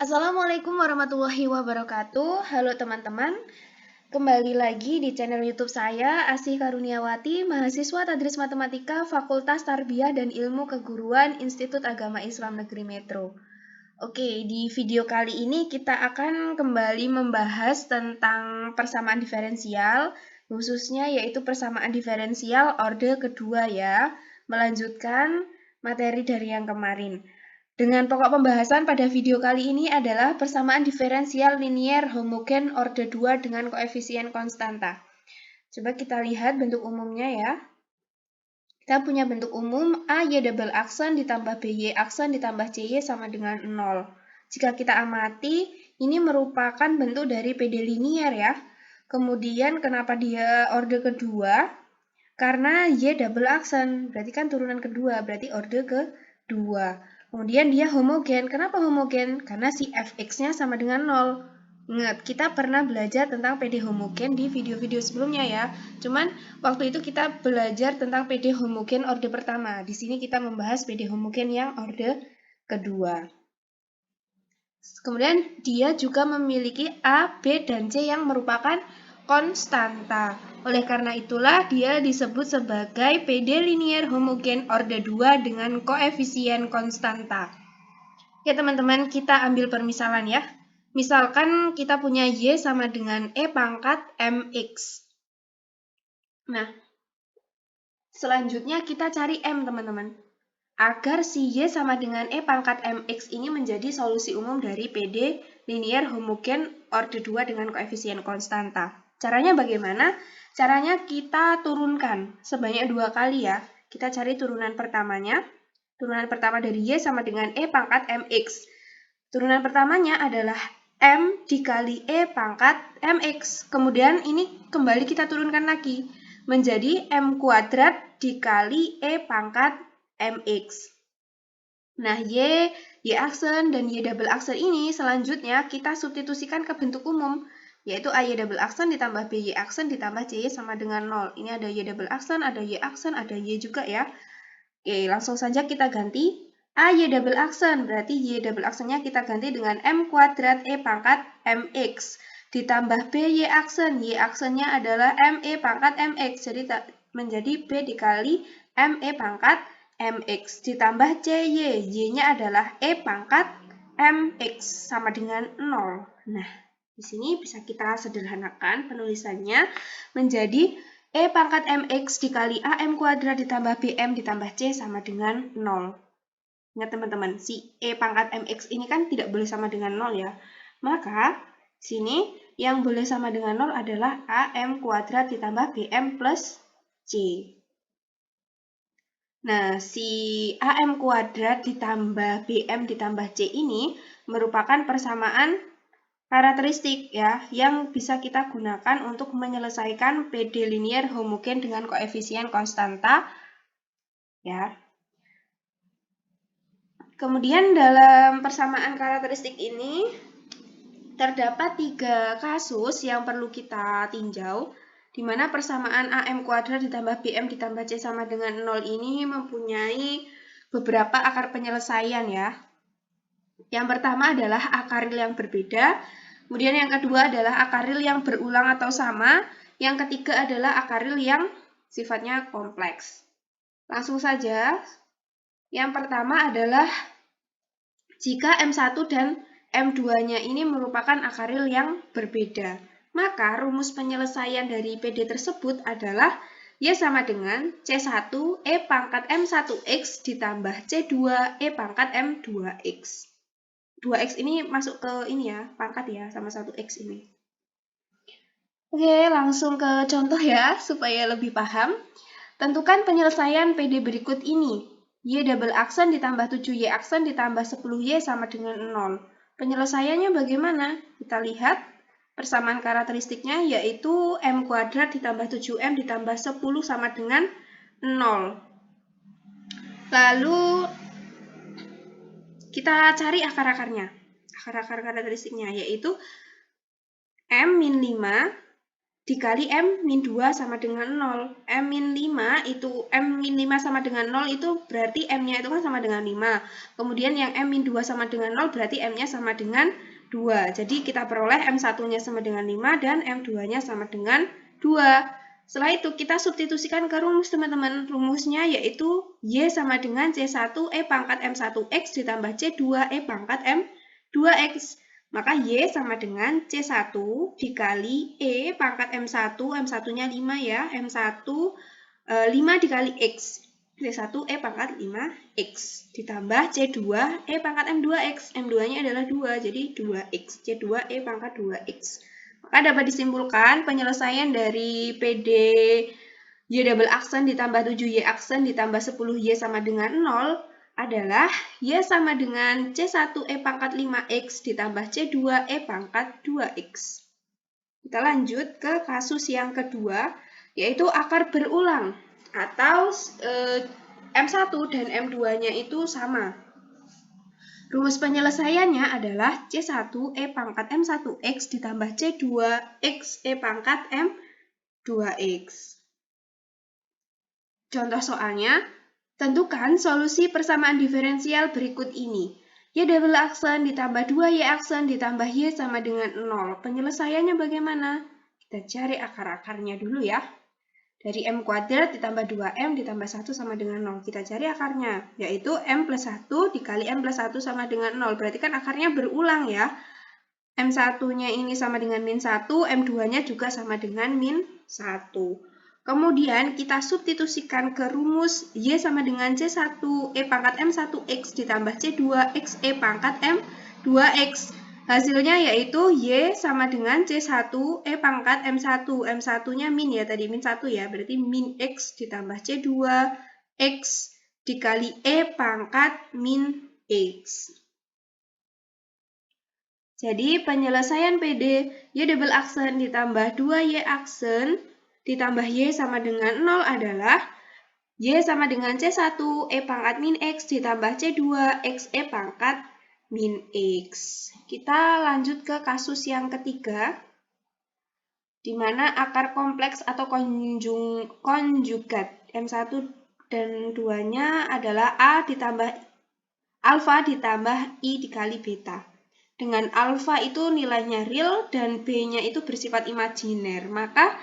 Assalamualaikum warahmatullahi wabarakatuh. Halo teman-teman, kembali lagi di channel YouTube saya, Asih Karuniawati, mahasiswa Tadris Matematika Fakultas Tarbiyah dan Ilmu Keguruan Institut Agama Islam Negeri Metro. Oke, di video kali ini kita akan kembali membahas tentang persamaan diferensial, khususnya yaitu persamaan diferensial orde kedua ya, melanjutkan materi dari yang kemarin. Dengan pokok pembahasan pada video kali ini adalah persamaan diferensial linier homogen orde 2 dengan koefisien konstanta. Coba kita lihat bentuk umumnya ya. Kita punya bentuk umum AY double aksen ditambah BY aksen ditambah CY sama dengan 0. Jika kita amati, ini merupakan bentuk dari PD linier ya. Kemudian kenapa dia orde kedua? Karena Y double aksen, berarti kan turunan kedua, berarti orde kedua. Kemudian dia homogen. Kenapa homogen? Karena si fx-nya sama dengan 0. Ingat, kita pernah belajar tentang PD homogen di video-video sebelumnya ya. Cuman waktu itu kita belajar tentang PD homogen orde pertama. Di sini kita membahas PD homogen yang orde kedua. Kemudian dia juga memiliki A, B, dan C yang merupakan konstanta. Oleh karena itulah dia disebut sebagai PD linier homogen orde 2 dengan koefisien konstanta. Ya teman-teman, kita ambil permisalan ya. Misalkan kita punya Y sama dengan E pangkat MX. Nah, selanjutnya kita cari M teman-teman. Agar si Y sama dengan E pangkat MX ini menjadi solusi umum dari PD linier homogen orde 2 dengan koefisien konstanta. Caranya bagaimana? Caranya kita turunkan sebanyak 2 kali ya. Kita cari turunan pertamanya. Turunan pertama dari Y sama dengan E pangkat MX. Turunan pertamanya adalah M dikali E pangkat MX. Kemudian ini kembali kita turunkan lagi. Menjadi M kuadrat dikali E pangkat MX. Nah, Y aksen, dan Y double aksen ini selanjutnya kita substitusikan ke bentuk umum, yaitu AY double aksen ditambah BY aksen ditambah CY sama dengan 0. Ini ada Y double aksen, ada Y aksen, ada Y juga ya. Oke, langsung saja kita ganti. AY double aksen, berarti Y double aksennya kita ganti dengan M kuadrat E pangkat MX. Ditambah BY aksen, Y aksennya adalah ME pangkat MX, jadi menjadi B dikali ME pangkat MX ditambah CY, Y-nya adalah E pangkat MX sama dengan 0. Nah, di sini bisa kita sederhanakan penulisannya menjadi E pangkat MX dikali AM kuadrat ditambah BM ditambah C sama dengan 0. Ingat teman-teman, si E pangkat MX ini kan tidak boleh sama dengan 0 ya. Maka, sini yang boleh sama dengan 0 adalah AM kuadrat ditambah BM plus C. Nah, si AM kuadrat ditambah BM ditambah C ini merupakan persamaan karakteristik ya, yang bisa kita gunakan untuk menyelesaikan PD linier homogen dengan koefisien konstanta ya. Kemudian dalam persamaan karakteristik ini terdapat 3 kasus yang perlu kita tinjau, di mana persamaan AM kuadrat ditambah BM ditambah C sama dengan 0 ini mempunyai beberapa akar penyelesaian ya. Yang pertama adalah akaril yang berbeda, kemudian yang kedua adalah akaril yang berulang atau sama, yang ketiga adalah akaril yang sifatnya kompleks. Langsung saja, yang pertama adalah jika M1 dan M2-nya ini merupakan akaril yang berbeda, maka rumus penyelesaian dari PD tersebut adalah Y sama dengan C1 E pangkat M1X ditambah C2 E pangkat M2X. 2X ini masuk ke ini ya, pangkat ya, sama 1X ini. Oke, langsung ke contoh ya, supaya lebih paham. Tentukan penyelesaian PD berikut ini. Y double aksen ditambah 7Y aksen ditambah 10Y sama dengan 0. Penyelesaiannya bagaimana? Kita lihat persamaan karakteristiknya yaitu M kuadrat ditambah 7M ditambah 10 sama dengan 0. Lalu kita cari akar-akarnya. Akar-akar karakteristiknya yaitu M min 5 dikali M-2 sama dengan 0. M-5 itu, M-5 sama dengan 0 itu berarti M-nya itu kan sama dengan 5. Kemudian yang M-2 sama dengan 0 berarti M-nya sama dengan 2. Jadi kita peroleh M1-nya sama dengan 5 dan M2-nya sama dengan 2. Setelah itu kita substitusikan ke rumus teman-teman. Rumusnya yaitu Y sama dengan C1 E pangkat M1X ditambah C2 E pangkat M2X. Maka Y sama dengan C1 dikali E pangkat M1. M1-nya 5 ya. M1 5 dikali X. C1 E pangkat 5X ditambah C2 E pangkat M2X. M2-nya adalah 2, jadi 2X. C2 E pangkat 2X. Maka dapat disimpulkan penyelesaian dari PD Y double aksen ditambah 7Y aksen ditambah 10Y sama dengan 0 adalah Y sama dengan C1 E pangkat 5X ditambah C2 E pangkat 2X. Kita lanjut ke kasus yang kedua, yaitu akar berulang atau M1 dan M2-nya itu sama. Rumus penyelesaiannya adalah C1 E pangkat M1X ditambah C2X E pangkat M2X. Contoh soalnya, tentukan solusi persamaan diferensial berikut ini. Y double aksen ditambah 2Y aksen ditambah Y sama dengan 0. Penyelesaiannya bagaimana? Kita cari akar-akarnya dulu ya. Dari M kuadrat ditambah 2M ditambah 1 sama dengan 0. Kita cari akarnya, yaitu M plus 1 dikali M plus 1 sama dengan 0. Berarti kan akarnya berulang ya. M1-nya ini sama dengan min 1, M2-nya juga sama dengan min 1. Kemudian kita substitusikan ke rumus Y sama dengan C1 E pangkat M1X ditambah C2X E pangkat M2X. Hasilnya yaitu Y sama dengan C1 E pangkat M1. M1-nya min ya, tadi min 1 ya, berarti min X ditambah C2X dikali E pangkat min X. Jadi penyelesaian PD Y double aksen ditambah 2Y aksen ditambah Y sama dengan 0 adalah Y sama dengan C1 E pangkat min X ditambah C2 X E pangkat min X. Kita lanjut ke kasus yang ketiga, di mana akar kompleks atau konjugat M1 dan 2-nya adalah A ditambah alfa ditambah I dikali beta. Dengan alfa itu nilainya real dan B-nya itu bersifat imajiner. Maka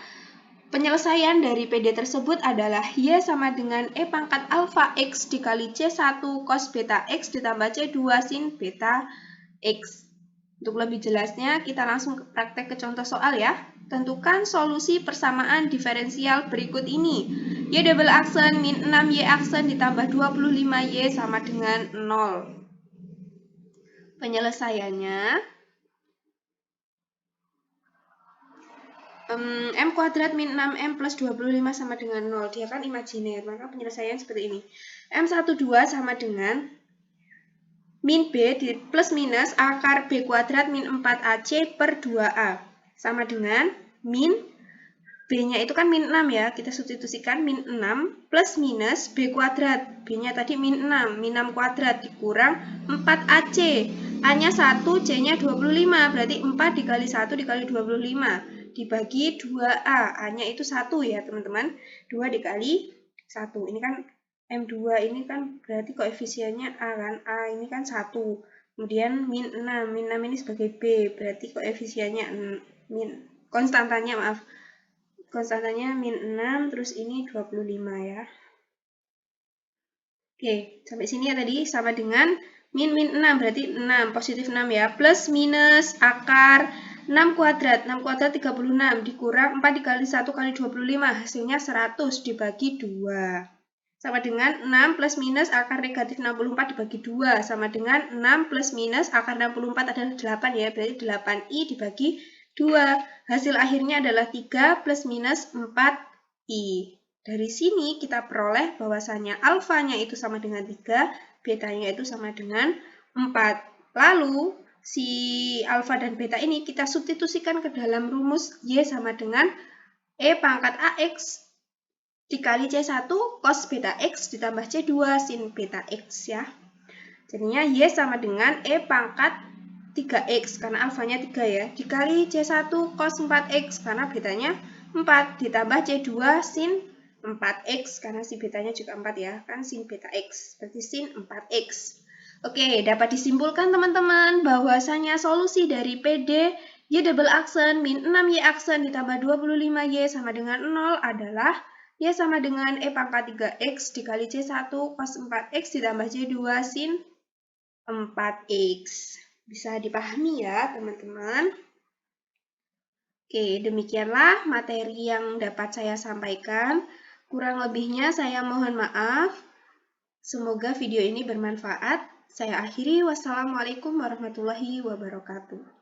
penyelesaian dari PD tersebut adalah Y sama dengan E pangkat alfa X dikali C1 cos beta X ditambah C2 sin beta X. Untuk lebih jelasnya, kita langsung praktek ke contoh soal ya. Tentukan solusi persamaan diferensial berikut ini. Y double aksen min 6Y aksen ditambah 25Y sama dengan 0. Penyelesaiannya M kuadrat min 6M plus 25 sama dengan 0. Dia kan imajiner, maka penyelesaian seperti ini. M12 sama dengan min B plus minus akar B kuadrat min 4AC per 2A. Sama dengan min B-nya itu kan min 6 ya, kita substitusikan min 6 plus minus B kuadrat. B-nya tadi min 6 kuadrat dikurang 4AC. A-nya 1, C-nya 25, berarti 4 dikali 1 dikali 25. Dibagi 2A, A-nya itu 1 ya teman-teman, 2 dikali 1. Ini kan M2 ini kan berarti koefisiennya A kan, A ini kan 1. Kemudian min 6 ini sebagai B, berarti koefisiennya konstantanya min 6, terus ini 25 ya. Oke, sampai sini ya tadi sama dengan min 6, berarti 6, positif 6 ya, plus minus akar 6 kuadrat 36 dikurang 4 dikali 1 kali 25, hasilnya 100 dibagi 2. Sama dengan 6 plus minus akar negatif 64 dibagi 2, sama dengan 6 plus minus akar 64 adalah 8 ya, berarti 8I dibagi 2. Hasil akhirnya adalah 3 plus minus 4I. Dari sini kita peroleh bahwasannya alfanya itu sama dengan 3, betanya itu sama dengan 4. Lalu, si alfa dan beta ini kita substitusikan ke dalam rumus Y sama dengan E pangkat AX dikali C1 cos beta X ditambah C2 sin beta X ya. Jadinya Y sama dengan E pangkat 3x karena alfanya 3 ya, dikali C1 cos 4x karena betanya 4, ditambah C2 sin 4x karena si betanya juga 4 ya, kan sin beta x, berarti sin 4x. Oke, dapat disimpulkan teman-teman bahwasanya solusi dari PD Y double aksen min 6Y aksen ditambah 25Y sama dengan 0 adalah Y sama dengan E pangkat 3x dikali C1 cos 4x ditambah C2 sin 4x. Bisa dipahami ya, teman-teman? Oke, demikianlah materi yang dapat saya sampaikan. Kurang lebihnya saya mohon maaf. Semoga video ini bermanfaat. Saya akhiri. Wassalamualaikum warahmatullahi wabarakatuh.